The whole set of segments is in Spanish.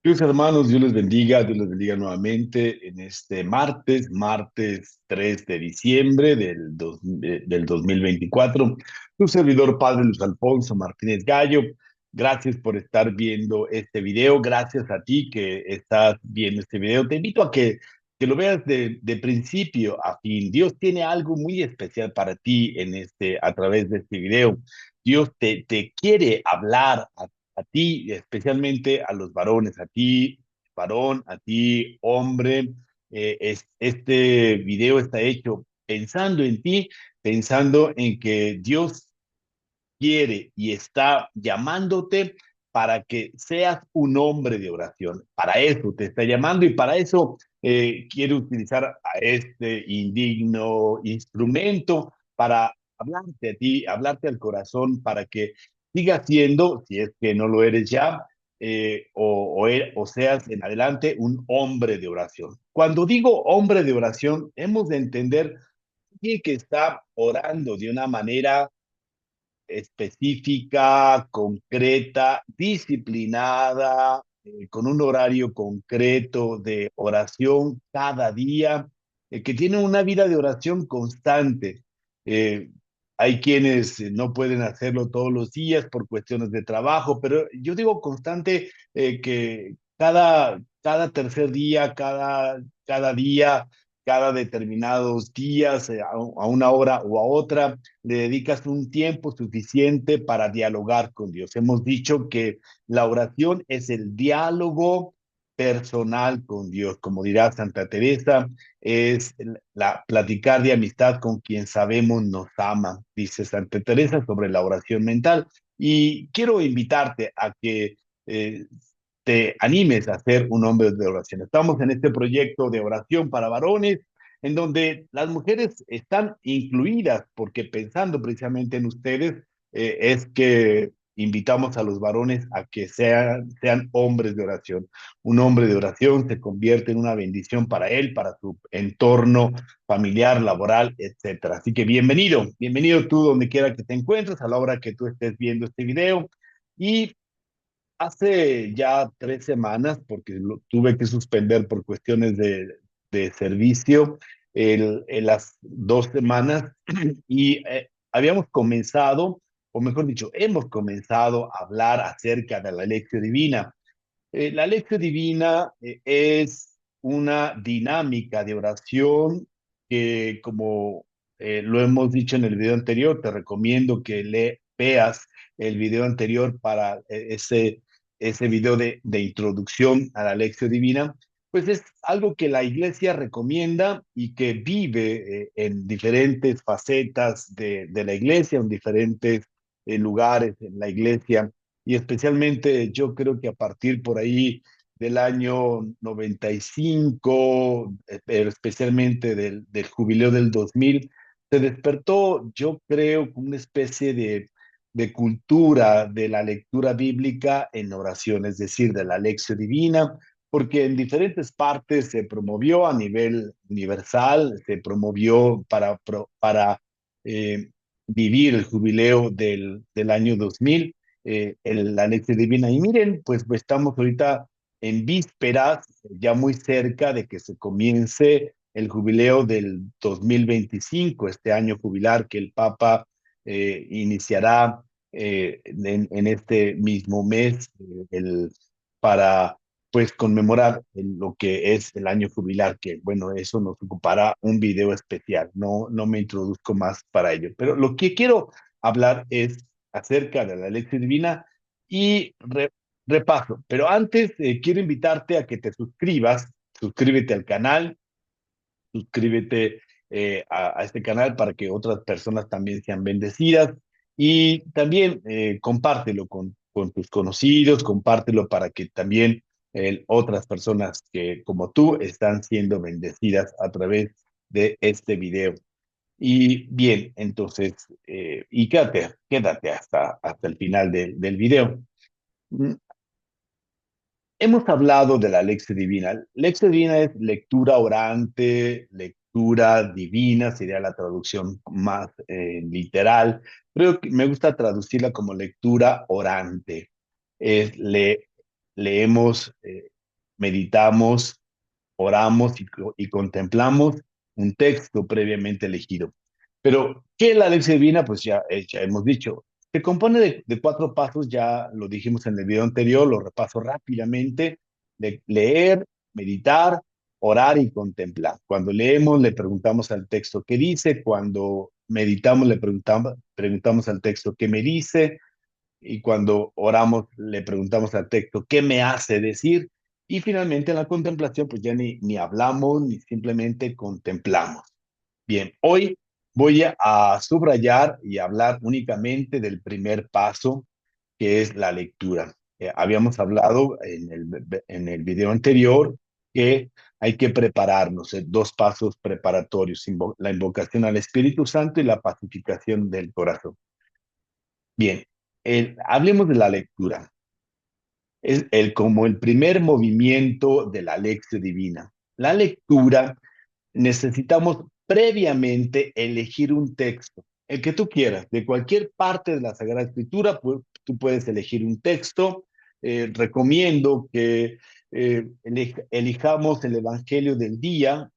Queridos hermanos, Dios les bendiga nuevamente en este martes 3 de diciembre del 2024. Tu servidor, Padre Luis Alfonso Martínez Gallo, gracias por estar viendo este video, gracias a ti que estás viendo este video. Te invito a que lo veas de principio a fin. Dios tiene algo muy especial para ti a través de este video. Dios te quiere hablar a ti, especialmente a los varones, a ti, varón, a ti, hombre. Este video está hecho pensando en ti, pensando en que Dios quiere y está llamándote para que seas un hombre de oración. Para eso te está llamando y para eso quiere utilizar a este indigno instrumento para hablarte a ti, hablarte al corazón, para que sigas siendo, si es que no lo eres ya, o seas en adelante un hombre de oración. Cuando digo hombre de oración, hemos de entender que está orando de una manera específica, concreta, disciplinada, con un horario concreto de oración cada día, que tiene una vida de oración constante. Eh, Hay quienes no pueden hacerlo todos los días por cuestiones de trabajo, pero yo digo constante, que cada tercer día, cada día, cada determinados días, a una hora o a otra, le dedicas un tiempo suficiente para dialogar con Dios. Hemos dicho que la oración es el diálogo personal con Dios, como dirá Santa Teresa, es la platicar de amistad con quien sabemos nos ama, dice Santa Teresa sobre la oración mental. Y quiero invitarte a que te animes a ser un hombre de oración. Estamos en este proyecto de oración para varones, en donde las mujeres están incluidas, porque pensando precisamente en ustedes, es que invitamos a los varones a que sean hombres de oración. Un hombre de oración se convierte en una bendición para él, para su entorno familiar, laboral, etcétera. Así que bienvenido tú donde quiera que te encuentres, a la hora que tú estés viendo este video. Y hace ya 3 semanas, porque lo tuve que suspender por cuestiones de servicio, en las 2 semanas, y habíamos comenzado, o mejor dicho, hemos comenzado a hablar acerca de la lección divina. La lección divina es una dinámica de oración que, como lo hemos dicho en el video anterior, te recomiendo que veas el video anterior para ese video de introducción a la lección divina. Pues es algo que la iglesia recomienda y que vive en diferentes facetas de la iglesia, en diferentes lugares en la iglesia, y especialmente yo creo que a partir por ahí del año 95, pero especialmente del jubileo del 2000, se despertó, yo creo, una especie de cultura de la lectura bíblica en oración, es decir, de la lección divina, porque en diferentes partes se promovió a nivel universal, se promovió para eh, vivir el jubileo del año 2000, la lección divina. Y miren, pues estamos ahorita en vísperas, ya muy cerca de que se comience el jubileo del 2025, este año jubilar que el Papa iniciará en este mismo mes, para pues conmemorar lo que es el año jubilar, que bueno, eso nos ocupará un video especial, no me introduzco más para ello, pero lo que quiero hablar es acerca de la lección divina y repaso. Pero antes, quiero invitarte a que te suscríbete al canal, suscríbete a este canal para que otras personas también sean bendecidas, y también compártelo con tus conocidos, compártelo para que también otras personas que como tú están siendo bendecidas a través de este video. Y bien, entonces, y quédate hasta el final del video. Mm, Hemos hablado de la lección divina. Lección divina es lectura orante, lectura divina, sería la traducción más literal, pero me gusta traducirla como lectura orante. Es, leemos meditamos, oramos y contemplamos un texto previamente elegido. Pero, ¿qué es la lección divina? Pues ya hemos dicho. Se compone de cuatro pasos, ya lo dijimos en el video anterior, lo repaso rápidamente: de leer, meditar, orar y contemplar. Cuando leemos, le preguntamos al texto qué dice; cuando meditamos, preguntamos al texto qué me dice; y cuando oramos, le preguntamos al texto qué me hace decir; y finalmente en la contemplación, pues ya ni hablamos, ni simplemente contemplamos. Bien, hoy voy a subrayar y hablar únicamente del primer paso, que es la lectura. Habíamos hablado en el video anterior que hay que prepararnos, dos pasos preparatorios: la invocación al Espíritu Santo y la pacificación del corazón. Bien, hablemos de la lectura. Es como el primer movimiento de la lección divina. La lectura, necesitamos previamente elegir un texto, el que tú quieras, de cualquier parte de la Sagrada Escritura. Tú puedes elegir un texto. Recomiendo que elijamos el Evangelio del día.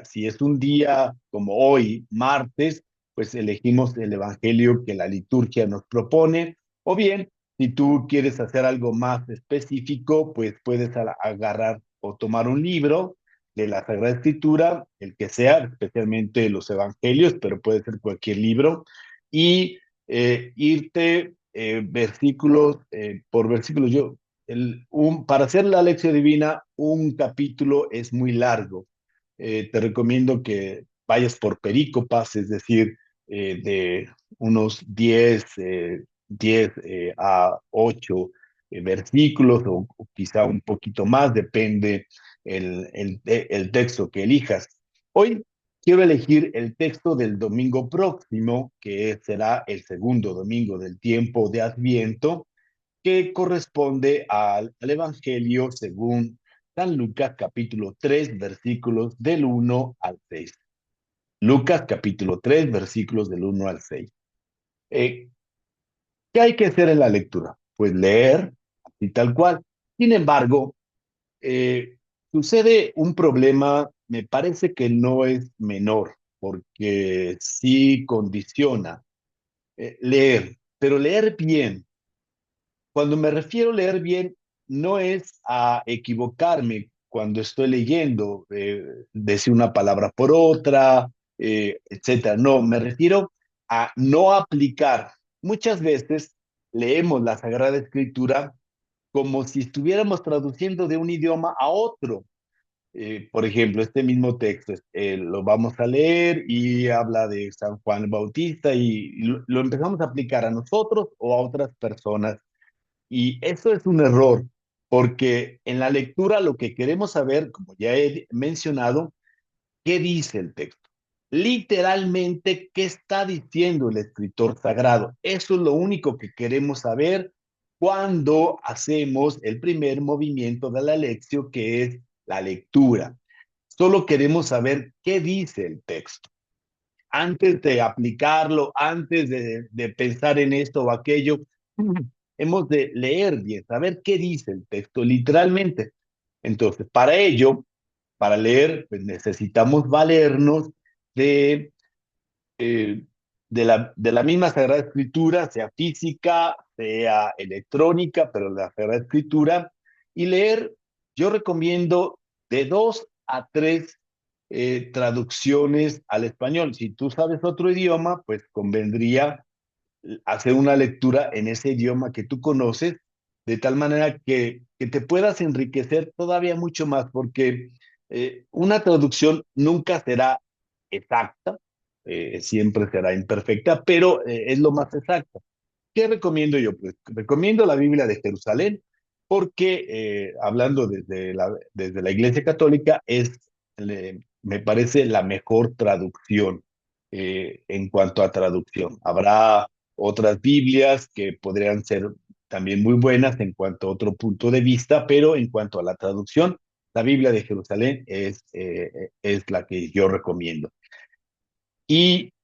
Si es un día como hoy, martes, pues elegimos el Evangelio que la liturgia nos propone. O bien, si tú quieres hacer algo más específico, pues puedes agarrar o tomar un libro de la Sagrada Escritura, el que sea, especialmente los evangelios, pero puede ser cualquier libro, y irte versículos por versículos. Para hacer la lección divina, un capítulo es muy largo. Te recomiendo que vayas por perícopas, es decir, de unos 10 a 8 versículos, o quizá un poquito más, depende el texto que elijas. Hoy quiero elegir el texto del domingo próximo, que será el segundo domingo del tiempo de Adviento, que corresponde al Evangelio según San Lucas capítulo 3 versículos del 1 al 6. Lucas capítulo 3 versículos del 1 al 6. Eh, ¿Qué hay que hacer en la lectura? Pues leer, así tal cual. Sin embargo, eh, sucede un problema, me parece que no es menor, porque sí condiciona leer, pero leer bien. Cuando me refiero a leer bien, no es a equivocarme cuando estoy leyendo, decir una palabra por otra, etcétera. No, me refiero a no aplicar. Muchas veces leemos la Sagrada Escritura como si estuviéramos traduciendo de un idioma a otro. Por ejemplo, este mismo texto lo vamos a leer y habla de San Juan Bautista, y lo empezamos a aplicar a nosotros o a otras personas. Y eso es un error, porque en la lectura lo que queremos saber, como ya he mencionado, ¿qué dice el texto? Literalmente, ¿qué está diciendo el escritor sagrado? Eso es lo único que queremos saber cuando hacemos el primer movimiento de la lección, que es la lectura. Solo queremos saber qué dice el texto. Antes de aplicarlo, antes de pensar en esto o aquello, hemos de leer bien, saber qué dice el texto literalmente. Entonces, para ello, para leer, pues necesitamos valernos de, eh, de la misma Sagrada Escritura, sea física, sea electrónica, pero la Sagrada Escritura, y leer. Yo recomiendo de 2 a 3 traducciones al español. Si tú sabes otro idioma, pues convendría hacer una lectura en ese idioma que tú conoces, de tal manera que te puedas enriquecer todavía mucho más, porque una traducción nunca será exacta, siempre será imperfecta, pero es lo más exacto. ¿Qué recomiendo yo? Pues recomiendo la Biblia de Jerusalén, porque hablando desde la Iglesia Católica, me parece la mejor traducción en cuanto a traducción. Habrá otras Biblias que podrían ser también muy buenas en cuanto a otro punto de vista, pero en cuanto a la traducción, la Biblia de Jerusalén es la que yo recomiendo.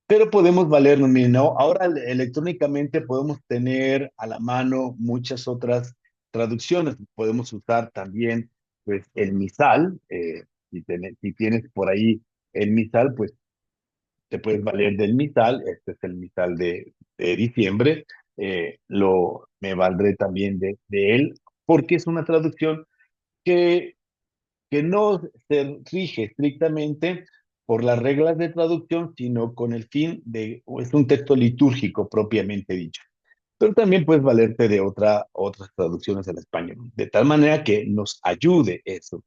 Pero podemos valernos, miren, ¿no? Ahora electrónicamente podemos tener a la mano muchas otras traducciones. Podemos usar también pues el misal, si tienes por ahí el misal, pues te puedes valer del misal. Este es el misal de diciembre. Me valdré también de él, porque es una traducción que, que no se rige estrictamente por las reglas de traducción, sino con el fin o es un texto litúrgico propiamente dicho. Pero también puedes valerte de otras traducciones al español, de tal manera que nos ayude eso.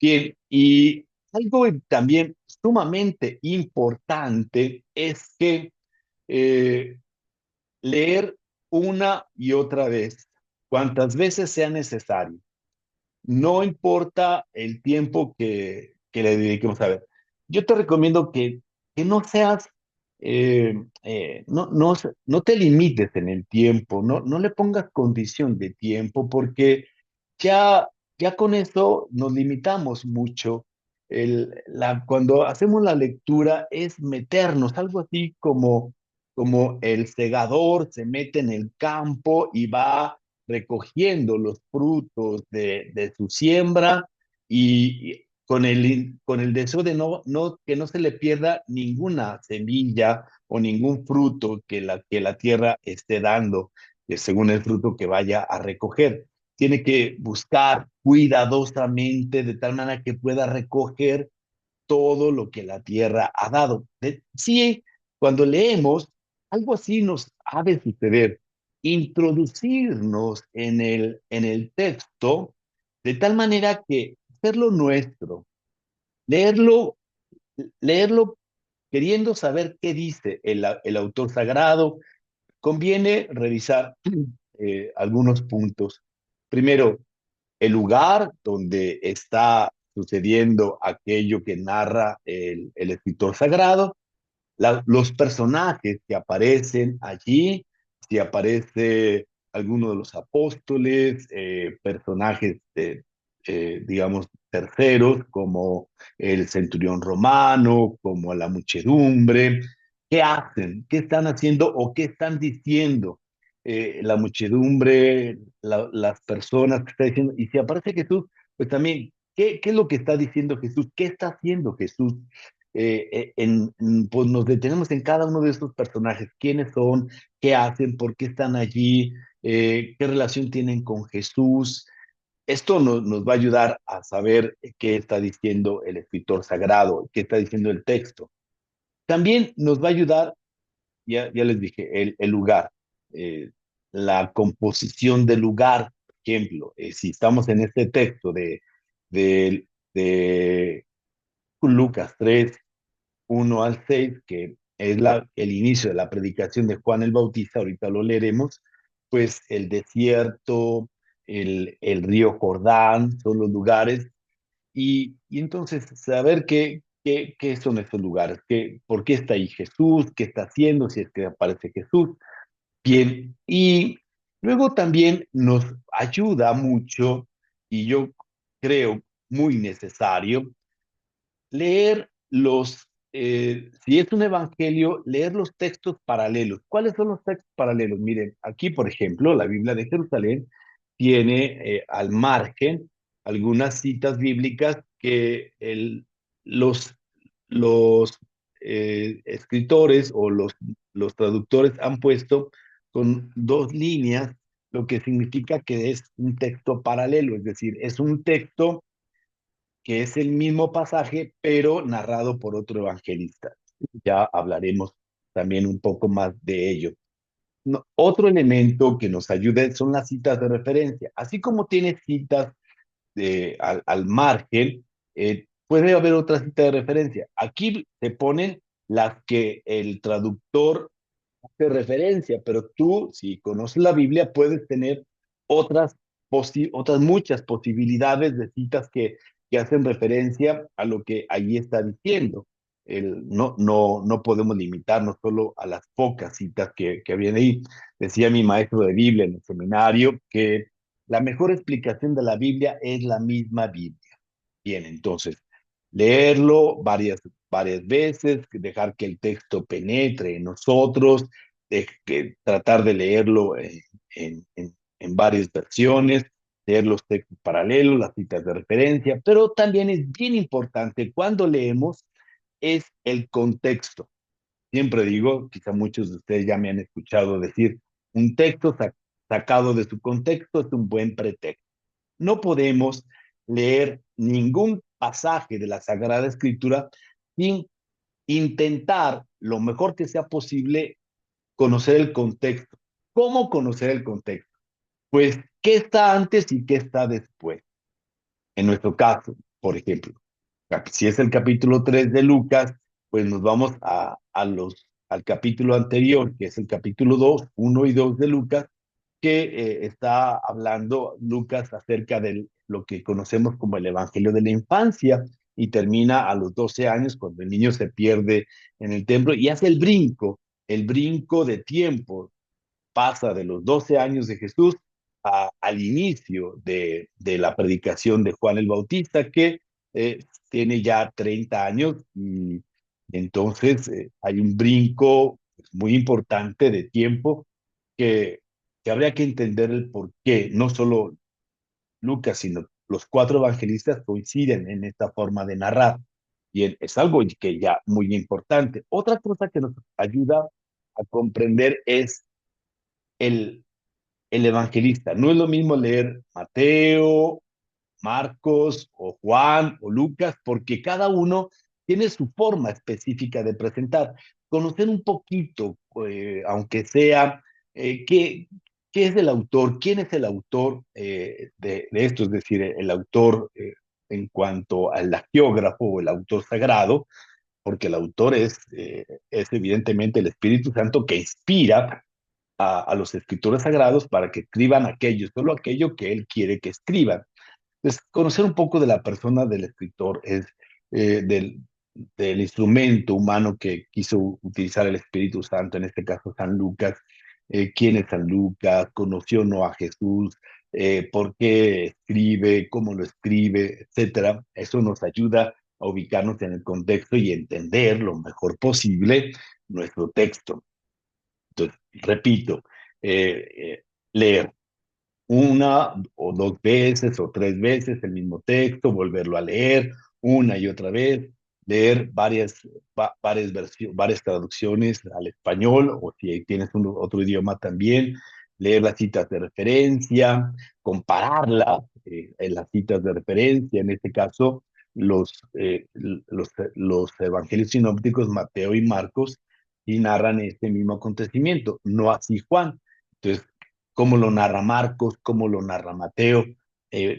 Bien, y algo también sumamente importante es que eh, leer una y otra vez, cuantas veces sea necesario, no importa el tiempo que le dediquemos a ver. Yo te recomiendo que no seas, no te limites en el tiempo, no le pongas condición de tiempo, porque ya, ya con eso nos limitamos mucho. Cuando hacemos la lectura es meternos, algo así como el segador se mete en el campo y va recogiendo los frutos de su siembra y con el deseo de que no se le pierda ninguna semilla o ningún fruto que la tierra esté dando, según el fruto que vaya a recoger. Tiene que buscar cuidadosamente de tal manera que pueda recoger todo lo que la tierra ha dado. Sí, cuando leemos, algo así nos ha de suceder, introducirnos en el texto de tal manera que hacerlo nuestro, leerlo, leerlo queriendo saber qué dice el autor sagrado. Conviene revisar algunos puntos. Primero, el lugar donde está sucediendo aquello que narra el escritor sagrado, los personajes que aparecen allí, si aparece alguno de los apóstoles, personajes, digamos, terceros, como el centurión romano, como la muchedumbre. ¿Qué hacen? ¿Qué están haciendo o qué están diciendo? La muchedumbre, las personas que están diciendo, y si aparece Jesús, pues también, ¿qué es lo que está diciendo Jesús? ¿Qué está haciendo Jesús? Pues nos detenemos en cada uno de estos personajes, quiénes son, qué hacen, por qué están allí, qué relación tienen con Jesús. Esto nos va a ayudar a saber qué está diciendo el escritor sagrado, qué está diciendo el texto. También nos va a ayudar, ya les dije, el lugar, eh, la composición del lugar. Por ejemplo, si estamos en este texto de Lucas 3, 1 al 6, que es el inicio de la predicación de Juan el Bautista, ahorita lo leeremos. Pues el desierto, el río Jordán son los lugares, y entonces saber qué son esos lugares, por qué está ahí Jesús, qué está haciendo, si es que aparece Jesús. Bien, y luego también nos ayuda mucho, y yo creo muy necesario, leer si es un evangelio, leer los textos paralelos. ¿Cuáles son los textos paralelos? Miren, aquí, por ejemplo, la Biblia de Jerusalén tiene al margen algunas citas bíblicas que los escritores o los traductores han puesto con dos líneas, lo que significa que es un texto paralelo, es decir, es un texto que es el mismo pasaje, pero narrado por otro evangelista. Ya hablaremos también un poco más de ello. Otro elemento que nos ayuda son las citas de referencia. Así como tiene citas al margen, puede haber otra cita de referencia. Aquí se ponen las que el traductor hace referencia, pero tú, si conoces la Biblia, puedes tener otras, otras muchas posibilidades de citas que hacen referencia a lo que allí está diciendo. No podemos limitarnos solo a las pocas citas que habían ahí. Decía mi maestro de Biblia en el seminario que la mejor explicación de la Biblia es la misma Biblia. Bien, entonces, leerlo varias veces, dejar que el texto penetre en nosotros, tratar de leerlo en varias versiones, leer los textos paralelos, las citas de referencia, pero también es bien importante cuando leemos es el contexto. Siempre digo, quizá muchos de ustedes ya me han escuchado decir, un texto sacado de su contexto es un buen pretexto. No podemos leer ningún pasaje de la Sagrada Escritura sin intentar lo mejor que sea posible conocer el contexto. ¿Cómo conocer el contexto? Pues, ¿qué está antes y qué está después? En nuestro caso, por ejemplo, si es el capítulo 3 de Lucas, pues nos vamos al capítulo anterior, que es el capítulo 2, 1 y 2 de Lucas, que está hablando Lucas acerca de lo que conocemos como el Evangelio de la infancia y termina a los 12 años cuando el niño se pierde en el templo y hace el brinco de tiempo, pasa de los 12 años de Jesús al inicio de la predicación de Juan el Bautista, que tiene ya 30 años y entonces hay un brinco muy importante de tiempo que, que habría que entender el por qué. No solo Lucas, sino los cuatro evangelistas coinciden en esta forma de narrar. Y es algo que ya muy importante. Otra cosa que nos ayuda a comprender es el, el evangelista. No es lo mismo leer Mateo, Marcos o Juan o Lucas, porque cada uno tiene su forma específica de presentar. Conocer un poquito, aunque sea, qué, qué es el autor, quién es el autor de esto, es decir, el autor en cuanto al geógrafo o el autor sagrado, porque el autor es evidentemente el Espíritu Santo que inspira a los escritores sagrados para que escriban aquello, solo aquello que él quiere que escriban. Entonces, conocer un poco de la persona del escritor es del, del instrumento humano que quiso utilizar el Espíritu Santo, en este caso San Lucas, quién es San Lucas, conoció o no a Jesús, por qué escribe, cómo lo escribe, etcétera. Eso nos ayuda a ubicarnos en el contexto y entender lo mejor posible nuestro texto. Entonces, repito, eh, leer una o dos veces o tres veces el mismo texto, volverlo a leer una y otra vez, leer varias traducciones al español o si tienes otro idioma también, leer las citas de referencia, compararlas en las citas de referencia, en este caso los evangelios sinópticos Mateo y Marcos y narran este mismo acontecimiento, no así Juan. Entonces, cómo lo narra Marcos, cómo lo narra Mateo,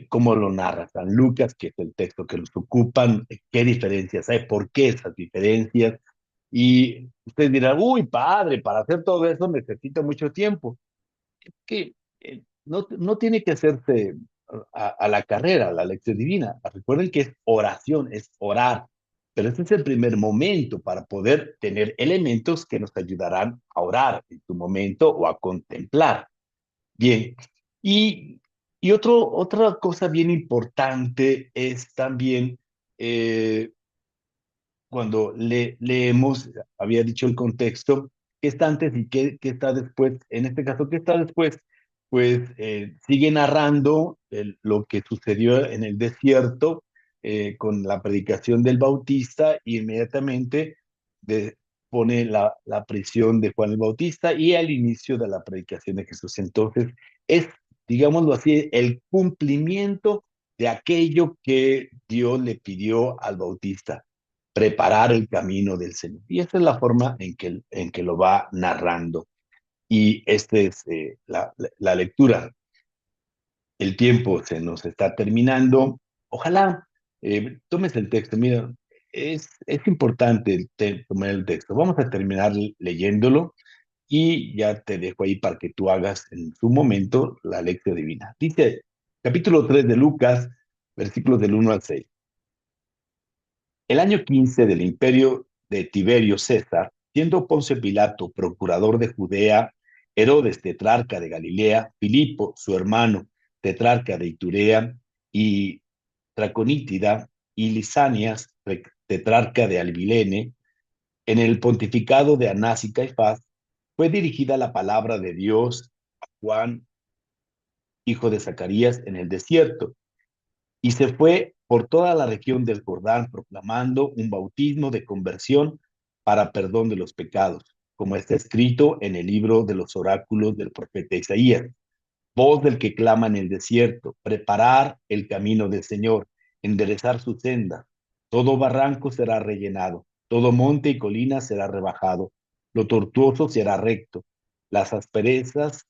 cómo lo narra San Lucas, que es el texto que los ocupan, qué diferencias hay, por qué esas diferencias. Y ustedes dirán, uy, padre, para hacer todo eso necesito mucho tiempo. Que no tiene que hacerse a la carrera, a la lección divina. Recuerden que es oración, es orar. Pero este es el primer momento para poder tener elementos que nos ayudarán a orar en su momento o a contemplar. Bien, y, otra cosa bien importante es también eh, cuando leemos, había dicho el contexto, qué está antes y qué está después. En este caso, qué está después, pues sigue narrando lo que sucedió en el desierto con la predicación del Bautista y inmediatamente pone la prisión de Juan el Bautista y el inicio de la predicación de Jesús. Entonces, es, digámoslo así, el cumplimiento de aquello que Dios le pidió al Bautista, preparar el camino del Señor. Y esa es la forma en que lo va narrando. Y esta es la lectura. El tiempo se nos está terminando. Ojalá tomes el texto. Mira, es importante tomar el texto. Vamos a terminar leyéndolo y ya te dejo ahí para que tú hagas en su momento la lección divina. Dice, capítulo 3 de Lucas, versículos del 1 al 6. El año 15 del imperio de Tiberio César, siendo Poncio Pilato procurador de Judea, Herodes tetrarca de Galilea, Filipo su hermano tetrarca de Iturea y Traconítida y Lisanias tetrarca de Albilene, en el pontificado de Anás y Caifás, fue dirigida la palabra de Dios a Juan hijo de Zacarías, en el desierto. Y se fue por toda la región del Jordán proclamando un bautismo de conversión para perdón de los pecados, como está escrito en el libro de los oráculos del profeta Isaías. Voz del que clama en el desierto, preparar el camino del Señor, enderezar su senda. Todo barranco será rellenado, todo monte y colina será rebajado, lo tortuoso será recto, las asperezas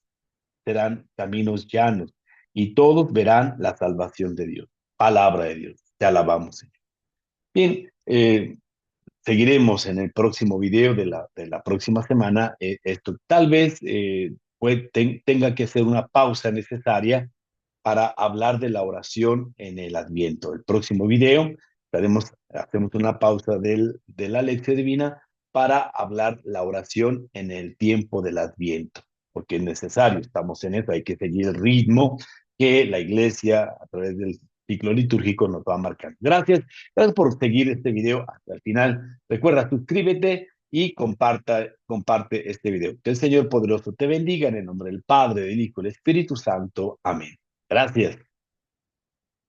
serán caminos llanos, y todos verán la salvación de Dios. Palabra de Dios. Te alabamos, Señor. Bien, seguiremos en el próximo video de la próxima semana. Esto tal vez tenga que ser una pausa necesaria para hablar de la oración en el Adviento. El próximo video hacemos una pausa de la lección divina para hablar la oración en el tiempo del Adviento, porque es necesario, estamos en eso, hay que seguir el ritmo que la iglesia a través del ciclo litúrgico nos va a marcar. Gracias por seguir este video hasta el final. Recuerda, suscríbete y comparte este video. Que el Señor poderoso te bendiga en el nombre del Padre, del Hijo y del Espíritu Santo. Amén. Gracias.